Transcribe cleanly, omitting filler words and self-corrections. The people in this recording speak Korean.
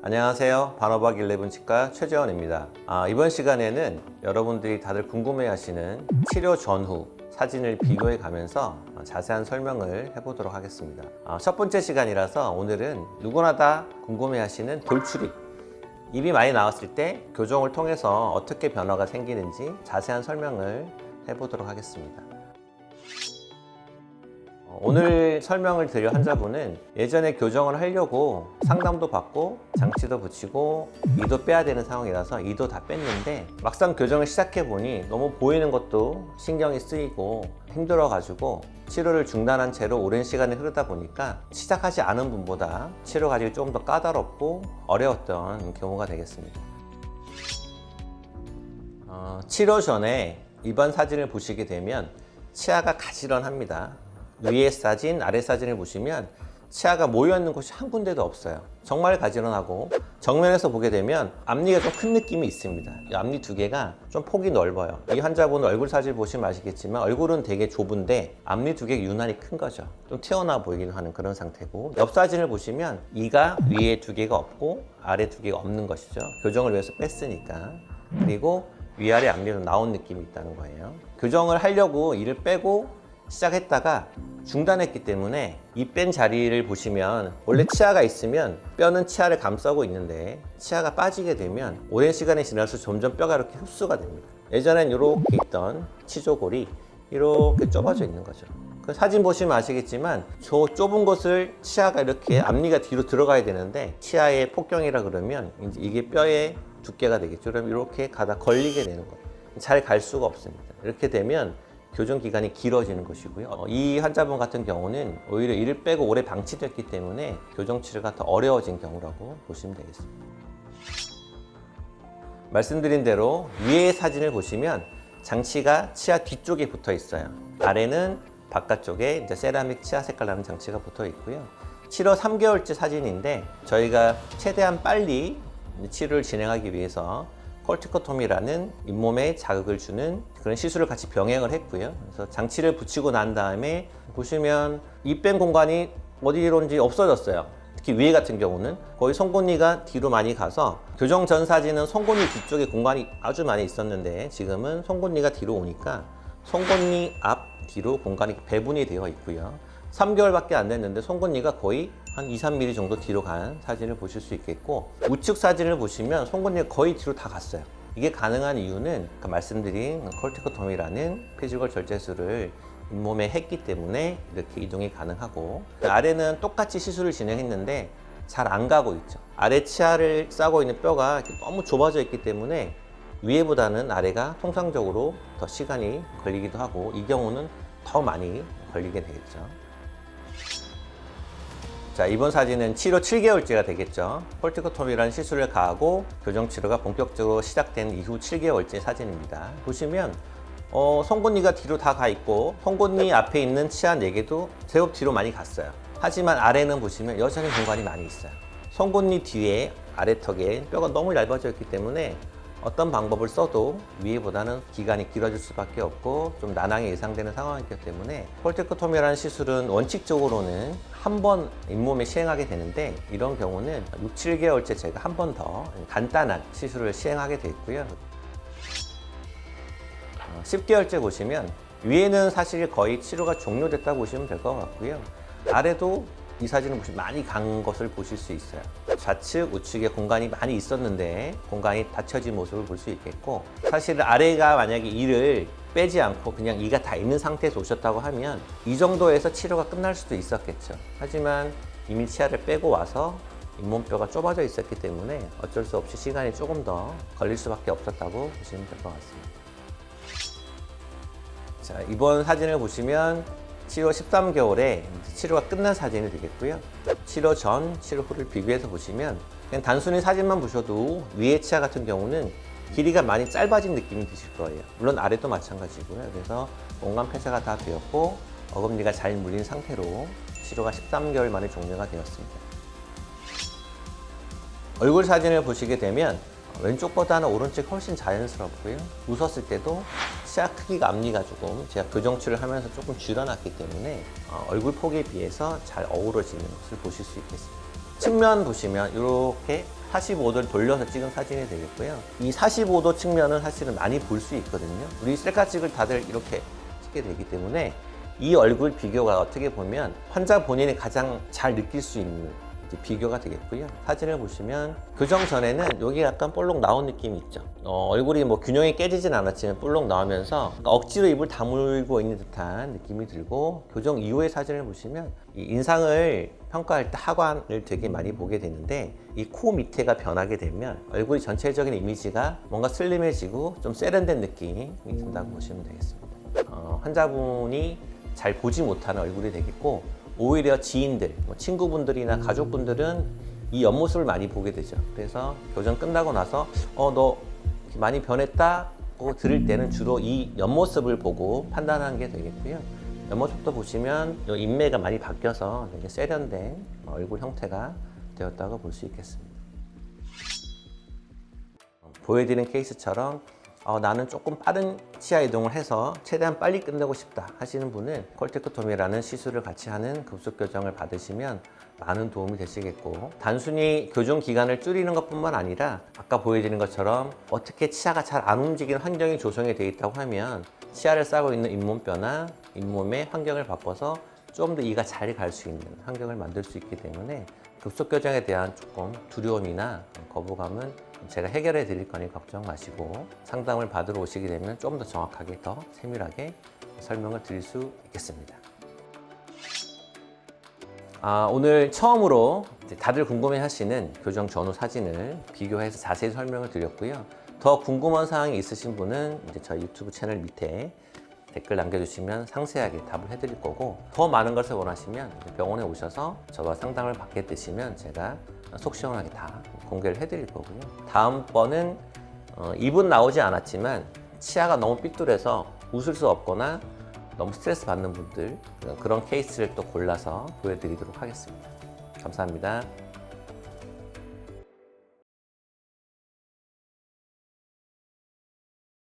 안녕하세요. 반어박 11 치과 최재원입니다. 이번 시간에는 여러분들이 다들 궁금해하시는 치료 전후 사진을 비교해 가면서 자세한 설명을 해보도록 하겠습니다. 첫 번째 시간이라서 오늘은 누구나 다 궁금해하시는 돌출입, 입이 많이 나왔을 때 교정을 통해서 어떻게 변화가 생기는지 자세한 설명을 해보도록 하겠습니다. 오늘 설명을 드릴 환자분은 예전에 교정을 하려고 상담도 받고 장치도 붙이고 이도 빼야 되는 상황이라서 이도 다 뺐는데 막상 교정을 시작해 보니 너무 보이는 것도 신경이 쓰이고 힘들어 가지고 치료를 중단한 채로 오랜 시간이 흐르다 보니까 시작하지 않은 분보다 치료 과정이 조금 더 까다롭고 어려웠던 경우가 되겠습니다. 치료 전에 입안 사진을 보시게 되면 치아가 가지런합니다. 위에 사진, 아래 사진을 보시면 치아가 모여있는 곳이 한 군데도 없어요. 정말 가지런하고 정면에서 보게 되면 앞니가 좀 큰 느낌이 있습니다. 이 앞니 두 개가 좀 폭이 넓어요. 이 환자분 얼굴 사진 보시면 아시겠지만 얼굴은 되게 좁은데 앞니 두 개가 유난히 큰 거죠. 좀 튀어나와 보이기도 하는 그런 상태고, 옆 사진을 보시면 이가 위에 두 개가 없고 아래 두 개가 없는 것이죠. 교정을 위해서 뺐으니까. 그리고 위아래 앞니로 나온 느낌이 있다는 거예요. 교정을 하려고 이를 빼고 시작했다가 중단했기 때문에 이 뺀 자리를 보시면 원래 치아가 있으면 뼈는 치아를 감싸고 있는데 치아가 빠지게 되면 오랜 시간이 지날수록 점점 뼈가 이렇게 흡수가 됩니다. 예전엔 이렇게 있던 치조골이 이렇게 좁아져 있는 거죠. 그 사진 보시면 아시겠지만 저 좁은 곳을 치아가 이렇게 앞니가 뒤로 들어가야 되는데 치아의 폭경이라 그러면 이제 이게 뼈의 두께가 되겠죠. 그럼 이렇게 가다 걸리게 되는 거예요. 잘 갈 수가 없습니다. 이렇게 되면 교정 기간이 길어지는 것이고요. 이 환자분 같은 경우는 오히려 이를 빼고 오래 방치됐기 때문에 교정 치료가 더 어려워진 경우라고 보시면 되겠습니다. 말씀드린 대로 위의 사진을 보시면 장치가 치아 뒤쪽에 붙어 있어요. 아래는 바깥쪽에 이제 세라믹 치아 색깔 나는 장치가 붙어 있고요. 치료 3개월째 사진인데 저희가 최대한 빨리 치료를 진행하기 위해서 콜티코토미라는 잇몸에 자극을 주는 그런 시술을 같이 병행을 했고요. 그래서 장치를 붙이고 난 다음에 보시면 입 뺀 공간이 어디론지 없어졌어요. 특히 위에 같은 경우는 거의 송곳니가 뒤로 많이 가서 교정 전 사진은 송곳니 뒤쪽에 공간이 아주 많이 있었는데 지금은 송곳니가 뒤로 오니까 송곳니 앞 뒤로 공간이 배분이 되어 있고요. 3개월밖에 안 됐는데 송곳니가 거의 한 2-3mm 정도 뒤로 간 사진을 보실 수 있겠고, 우측 사진을 보시면 송곳니가 거의 뒤로 다 갔어요. 이게 가능한 이유는 아까 말씀드린 콜티코토미라는 피지컬 절제술을 잇몸에 했기 때문에 이렇게 이동이 가능하고, 아래는 똑같이 시술을 진행했는데 잘 안 가고 있죠. 아래 치아를 싸고 있는 뼈가 너무 좁아져 있기 때문에 위에보다는 아래가 통상적으로 더 시간이 걸리기도 하고, 이 경우는 더 많이 걸리게 되겠죠. 자, 이번 사진은 치료 7개월째가 되겠죠. 콜티코토미라는 시술을 가하고 교정 치료가 본격적으로 시작된 이후 7개월째 사진입니다. 보시면 송곳니가 뒤로 다 가 있고 송곳니 앞에 있는 치아 4개도 제법 뒤로 많이 갔어요. 하지만 아래는 보시면 여전히 공간이 많이 있어요. 송곳니 뒤에 아래턱에 뼈가 너무 얇아져 있기 때문에 어떤 방법을 써도 위에보다는 기간이 길어질 수밖에 없고 좀 난항이 예상되는 상황이기 때문에 콜티코토미라는 시술은 원칙적으로는 한 번 잇몸에 시행하게 되는데, 이런 경우는 6-7개월째 제가 한 번 더 간단한 시술을 시행하게 돼 있고요. 10개월째 보시면 위에는 사실 거의 치료가 종료됐다고 보시면 될 것 같고요. 아래도 이 사진을 보시면 많이 간 것을 보실 수 있어요. 좌측, 우측에 공간이 많이 있었는데 공간이 닫혀진 모습을 볼 수 있겠고, 사실 아래가 만약에 이를 빼지 않고 그냥 이가 다 있는 상태에서 오셨다고 하면 이 정도에서 치료가 끝날 수도 있었겠죠. 하지만 이미 치아를 빼고 와서 잇몸뼈가 좁아져 있었기 때문에 어쩔 수 없이 시간이 조금 더 걸릴 수밖에 없었다고 보시면 될 것 같습니다. 자, 이번 사진을 보시면 치료 13개월에 치료가 끝난 사진이 되겠고요. 치료 전, 치료 후를 비교해서 보시면 그냥 단순히 사진만 보셔도 위에 치아 같은 경우는 길이가 많이 짧아진 느낌이 드실 거예요. 물론 아래도 마찬가지고요. 그래서 원관 폐쇄가 다 되었고 어금니가 잘 물린 상태로 치료가 13개월 만에 종료가 되었습니다. 얼굴 사진을 보시게 되면 왼쪽보다는 오른쪽이 훨씬 자연스럽고요. 웃었을 때도 치아 크기가 앞니가 조금 제가 교정치를 하면서 조금 줄여놨기 때문에 얼굴 폭에 비해서 잘 어우러지는 것을 보실 수 있겠습니다. 측면 보시면 이렇게 45도를 돌려서 찍은 사진이 되겠고요. 이 45도 측면은 사실은 많이 볼 수 있거든요. 우리 셀카 찍을 다들 이렇게 찍게 되기 때문에 이 얼굴 비교가 어떻게 보면 환자 본인이 가장 잘 느낄 수 있는 비교가 되겠고요. 사진을 보시면 교정 전에는 여기 약간 볼록 나온 느낌이 있죠. 얼굴이 뭐 균형이 깨지진 않았지만 볼록 나오면서 억지로 입을 다물고 있는 듯한 느낌이 들고, 교정 이후의 사진을 보시면 이 인상을 평가할 때 하관을 되게 많이 보게 되는데, 이 코 밑에가 변하게 되면 얼굴이 전체적인 이미지가 뭔가 슬림해지고 좀 세련된 느낌이 든다고 보시면 되겠습니다. 환자분이 잘 보지 못하는 얼굴이 되겠고, 오히려 지인들, 친구분들이나 가족분들은 이 옆모습을 많이 보게 되죠. 그래서 교정 끝나고 나서 너 많이 변했다고 들을 때는 주로 이 옆모습을 보고 판단하는 게 되겠고요. 옆모습도 보시면 이 인매가 많이 바뀌어서 되게 세련된 얼굴 형태가 되었다고 볼 수 있겠습니다. 보여드린 케이스처럼 나는 조금 빠른 치아 이동을 해서 최대한 빨리 끝내고 싶다 하시는 분은 콜테크토미라는 시술을 같이 하는 급속 교정을 받으시면 많은 도움이 되시겠고, 단순히 교정 기간을 줄이는 것뿐만 아니라 아까 보여드린 것처럼 어떻게 치아가 잘 안 움직이는 환경이 조성이 되어 있다고 하면 치아를 싸고 있는 잇몸뼈나 잇몸의 환경을 바꿔서 좀 더 이가 잘 갈 수 있는 환경을 만들 수 있기 때문에 급속 교정에 대한 조금 두려움이나 거부감은 제가 해결해 드릴 거니 걱정 마시고, 상담을 받으러 오시게 되면 좀 더 정확하게, 더 세밀하게 설명을 드릴 수 있겠습니다. 오늘 처음으로 다들 궁금해 하시는 교정 전후 사진을 비교해서 자세히 설명을 드렸고요. 더 궁금한 사항이 있으신 분은 저희 유튜브 채널 밑에 댓글 남겨주시면 상세하게 답을 해드릴 거고, 더 많은 것을 원하시면 병원에 오셔서 저와 상담을 받게 되시면 제가 속 시원하게 다 공개를 해드릴 거고요. 다음번은 입은 나오지 않았지만 치아가 너무 삐뚤해서 웃을 수 없거나 너무 스트레스 받는 분들, 그런 케이스를 또 골라서 보여드리도록 하겠습니다. 감사합니다.